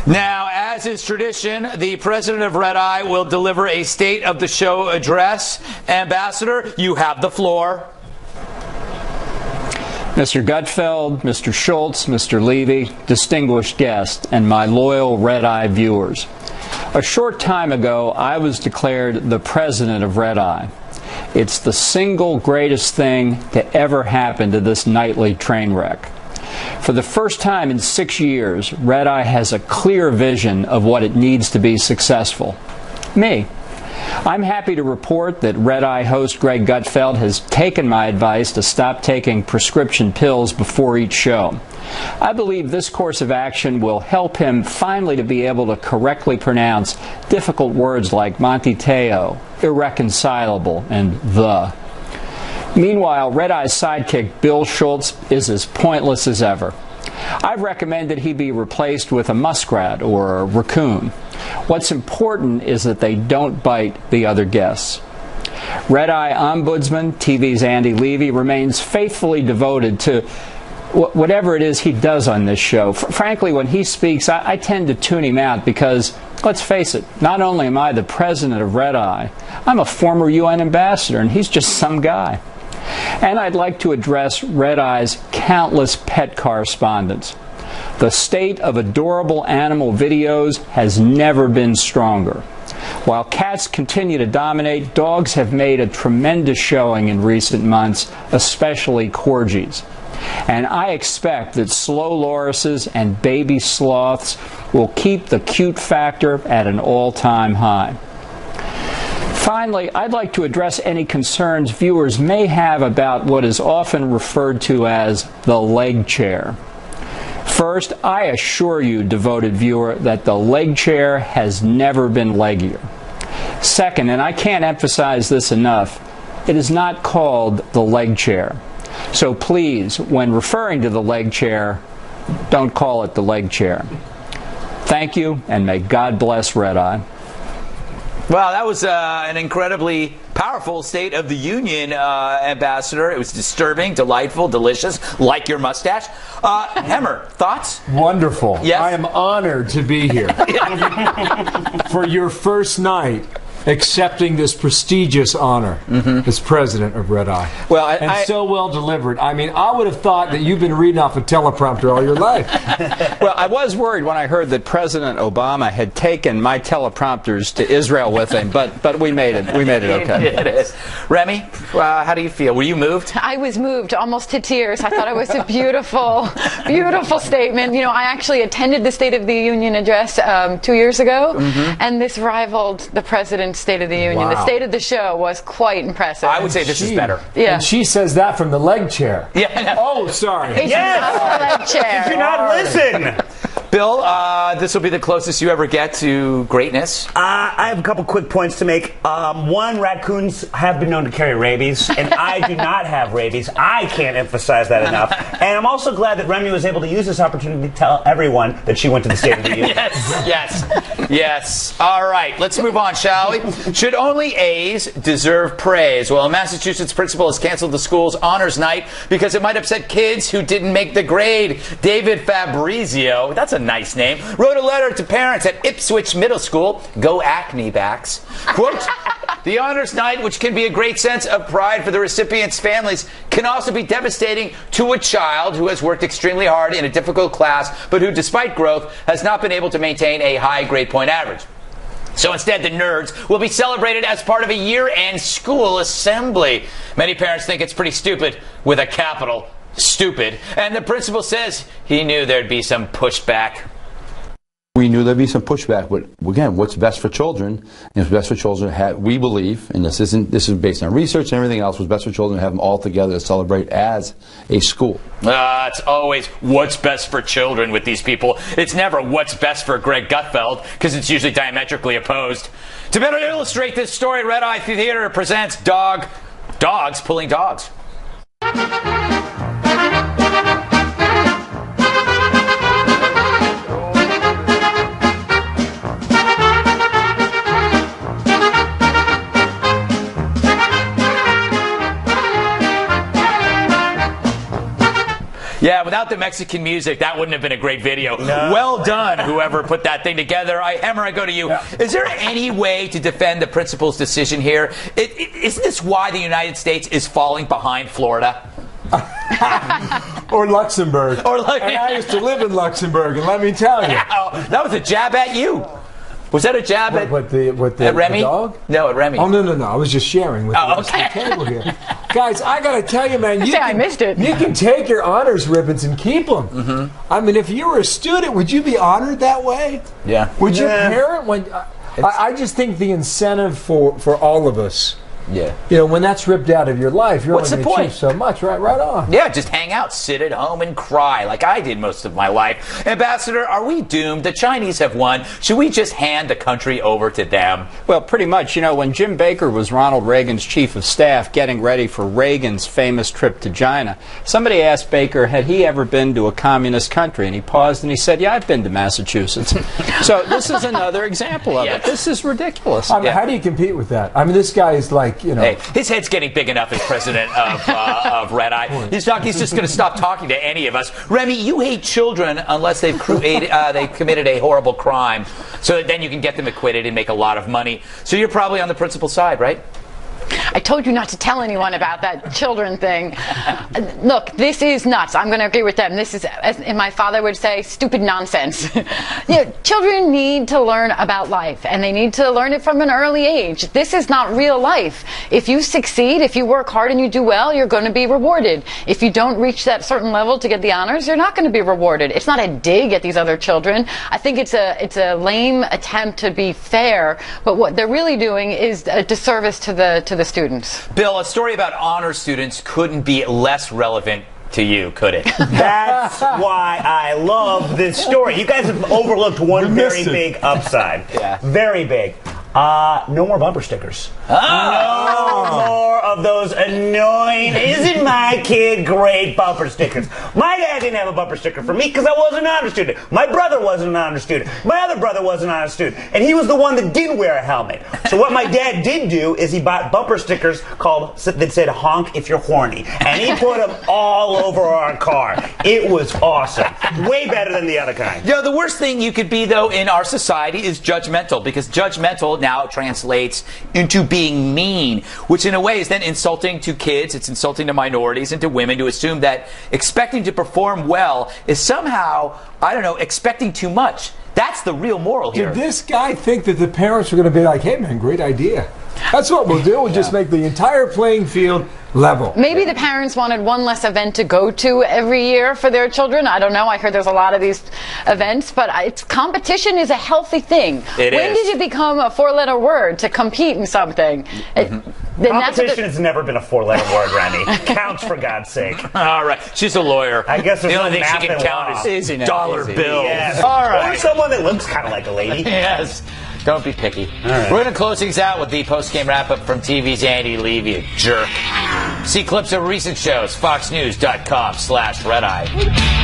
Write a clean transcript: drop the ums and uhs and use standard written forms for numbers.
Now, as is tradition, the president of Red Eye will deliver a State of the Show address. Ambassador, you have the floor. Mr. Gutfeld, Mr. Schulz, Mr. Levy, distinguished guests, and my loyal Red Eye viewers. A short time ago, I was declared the president of Red Eye. It's the single greatest thing to ever happen to this nightly train wreck. For the first time in 6 years, Red Eye has a clear vision of what it needs to be successful. Me. I'm happy to report that Red Eye host Greg Gutfeld has taken my advice to stop taking prescription pills before each show. I believe this course of action will help him finally to be able to correctly pronounce difficult words like Monte Teo, irreconcilable, and the. Meanwhile, Red Eye's sidekick Bill Schulz is as pointless as ever. I've recommended he be replaced with a muskrat or a raccoon. What's important is that they don't bite the other guests. Red Eye Ombudsman, TV's Andy Levy, remains faithfully devoted to whatever it is he does on this show. Frankly, when he speaks, I tend to tune him out because, let's face it, not only am I the president of Red Eye, I'm a former UN ambassador, and he's just some guy. And I'd like to address Red Eye's countless pet correspondents. The state of adorable animal videos has never been stronger. While cats continue to dominate, dogs have made a tremendous showing in recent months, especially corgis. And I expect that slow lorises and baby sloths will keep the cute factor at an all-time high. Finally, I'd like to address any concerns viewers may have about what is often referred to as the leg chair. First, I assure you, devoted viewer, that the leg chair has never been leggier. Second, and I can't emphasize this enough, it is not called the leg chair. So please, when referring to the leg chair, don't call it the leg chair. Thank you, and may God bless Red Eye. Well, that was an incredibly powerful State of the Union, Ambassador. It was disturbing, delightful, delicious, like your mustache. Hemmer, thoughts? Wonderful. Yes? I am honored to be here for your first night accepting this prestigious honor as president of Red Eye. Well, so well delivered. I mean, I would have thought that you've been reading off a teleprompter all your life. Well, I was worried when I heard that President Obama had taken my teleprompters to Israel with him, but we made it. We made it okay. It is. Remi, how do you feel? Were you moved? I was moved almost to tears. I thought it was a beautiful, beautiful statement. You know, I actually attended the State of the Union address 2 years ago, and this rivaled the president's State of the Union. Wow. The State of the Show was quite impressive. I would say this is better. Yeah. And she says that from the leg chair. Yeah. Oh, sorry. It's not the leg chair. Did you not listen? Bill, this will be the closest you ever get to greatness. I have a couple quick points to make. One, raccoons have been known to carry rabies, and I do not have rabies. I can't emphasize that enough. And I'm also glad that Remi was able to use this opportunity to tell everyone that she went to the State of the Union. Yes. All right, let's move on, shall we? Should only A's deserve praise? Well, a Massachusetts principal has canceled the school's honors night because it might upset kids who didn't make the grade. David Fabrizio, that's a nice name, wrote a letter to parents at Ipswich Middle School, go Acme backs. Quote, the honors night, which can be a great sense of pride for the recipients' families, can also be devastating to a child who has worked extremely hard in a difficult class, but who, despite growth, has not been able to maintain a high grade point average. So instead, the nerds will be celebrated as part of a year-end school assembly. Many parents think it's pretty stupid, with a capital stupid, and the principal says he knew there'd be some pushback. We knew there'd be some pushback, but again, what's best for children, and what's best for children, we believe, and this is based on research and everything else, what's best for children to have them all together to celebrate as a school. It's always what's best for children with these people. It's never what's best for Greg Gutfeld, because it's usually diametrically opposed. To better illustrate this story, Red Eye Theater presents Dogs Pulling Dogs. Yeah, without the Mexican music, that wouldn't have been a great video. No. Well done, whoever put that thing together. Hammer, I go to you. Yeah. Is there any way to defend the principal's decision here? Isn't this why the United States is falling behind Florida? Or Luxembourg. And I used to live in Luxembourg, and let me tell you. That was a jab at you. Was that a jab at Remi? The dog? No, at Remi. Oh, no. I was just sharing with the table here. Guys, I got to tell you, man. I missed it. You can take your honors ribbons and keep them. Mm-hmm. I mean, if you were a student, would you be honored that way? Yeah. Would your parent? I just think the incentive for all of us. Yeah. You know, when that's ripped out of your life, you're only going to achieve so much. Right on. Yeah, just hang out, sit at home, and cry like I did most of my life. Ambassador, are we doomed? The Chinese have won. Should we just hand the country over to them? Well, pretty much. You know, when Jim Baker was Ronald Reagan's chief of staff getting ready for Reagan's famous trip to China, somebody asked Baker, had he ever been to a communist country? And he paused and he said, yeah, I've been to Massachusetts. So this is another example of it. This is ridiculous. How do you compete with that? I mean, this guy is like, you know. Hey, his head's getting big enough as president of Red Eye. He's just going to stop talking to any of us. Remi, you hate children unless they've committed a horrible crime, so that then you can get them acquitted and make a lot of money. So you're probably on the principal's side, right? I told you not to tell anyone about that children thing. Look, this is nuts. I'm going to agree with them. This is, as my father would say, stupid nonsense. Children need to learn about life, and they need to learn it from an early age. This is not real life. If you succeed, if you work hard and you do well, you're going to be rewarded. If you don't reach that certain level to get the honors, you're not going to be rewarded. It's not a dig at these other children. I think it's a lame attempt to be fair, but what they're really doing is a disservice to the students. Bill, a story about honor students couldn't be less relevant to you, could it? That's why I love this story. You guys have overlooked one very big upside. Yeah. Very big. No more bumper stickers. No more of those annoying, isn't my kid great bumper stickers. My dad didn't have a bumper sticker for me because I wasn't an honor student. My brother wasn't an honor student. My other brother wasn't an honor student. And he was the one that did wear a helmet. So what my dad did do is he bought bumper stickers that said honk if you're horny. And he put them all over our car. It was awesome. Way better than the other kind. You know, the worst thing you could be, though, in our society is judgmental, because judgmental now translates into being mean, which in a way is then insulting to kids, it's insulting to minorities and to women to assume that expecting to perform well is somehow, I don't know, expecting too much. That's the real moral here. Did this guy think that the parents were going to be like, hey man, great idea. That's what we'll do. We'll just make the entire playing field level. Maybe the parents wanted one less event to go to every year for their children. I don't know. I heard there's a lot of these events, but competition is a healthy thing. When did it become a four-letter word to compete in something? Competition has never been a four-letter word, Remi. Counts, for God's sake. All right. She's a lawyer. I guess there's the only no thing she can count is dollar bills. Yes. All right. Or someone that looks kind of like a lady. Yes. Don't be picky. Right. We're going to close things out with the post-game wrap-up from TV's Andy Levy, a jerk. See clips of recent shows, foxnews.com/redeye.